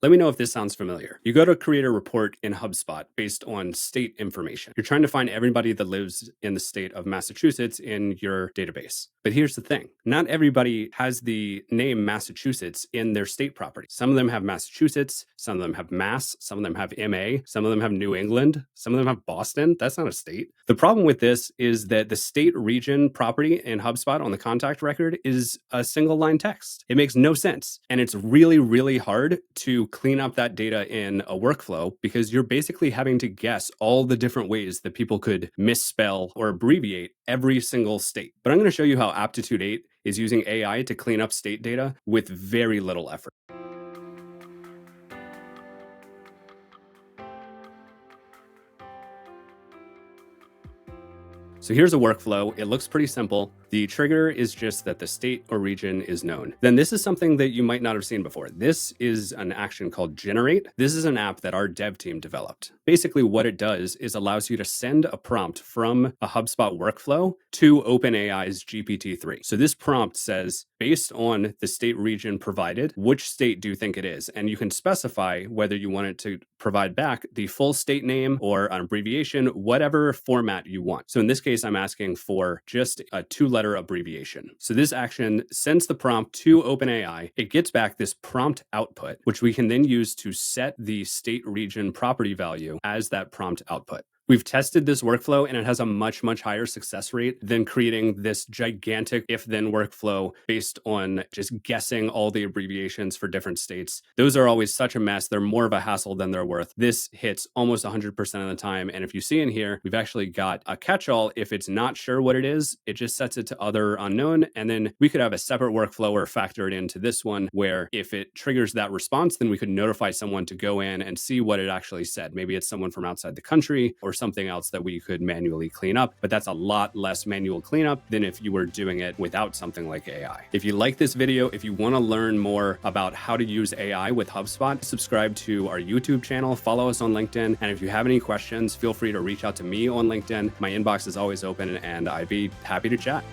Let me know if this sounds familiar. You go to create a report in HubSpot based on state information. You're trying to find everybody that lives in the state of Massachusetts in your database. But here's the thing. Not everybody has the name Massachusetts in their state property. Some of them have Massachusetts, some of them have Mass, some of them have MA, some of them have New England, some of them have Boston. That's not a state. The problem with this is that the state region property in HubSpot on the contact record is a single line text. It makes no sense. And it's really, really hard to clean up that data in a workflow because you're basically having to guess all the different ways that people could misspell or abbreviate every single state. But I'm going to show you how Aptitude 8 is using AI to clean up state data with very little effort. So here's a workflow. It looks pretty simple. The trigger is just that the state or region is known. Then this is something that you might not have seen before. This is an action called Generate. This is an app that our dev team developed. Basically what it does is allows you to send a prompt from a HubSpot workflow to OpenAI's GPT-3. So this prompt says, based on the state region provided, which state do you think it is? And you can specify whether you want it to provide back the full state name or an abbreviation, whatever format you want. So in this case, I'm asking for just a 2-letter abbreviation. So this action sends the prompt to OpenAI. It gets back this prompt output, which we can then use to set the state region property value as that prompt output. We've tested this workflow and it has a much, much higher success rate than creating this gigantic if-then workflow based on just guessing all the abbreviations for different states. Those are always such a mess. They're more of a hassle than they're worth. This hits almost 100% of the time. And if you see in here, we've actually got a catch-all. If it's not sure what it is, it just sets it to other unknown. And then we could have a separate workflow or factor it into this one where if it triggers that response, then we could notify someone to go in and see what it actually said. Maybe it's someone from outside the country or something else that we could manually clean up, but that's a lot less manual cleanup than if you were doing it without something like AI. If you like this video, if you want to learn more about how to use AI with HubSpot, subscribe to our YouTube channel, follow us on LinkedIn, and if you have any questions, feel free to reach out to me on LinkedIn. My inbox is always open and I'd be happy to chat.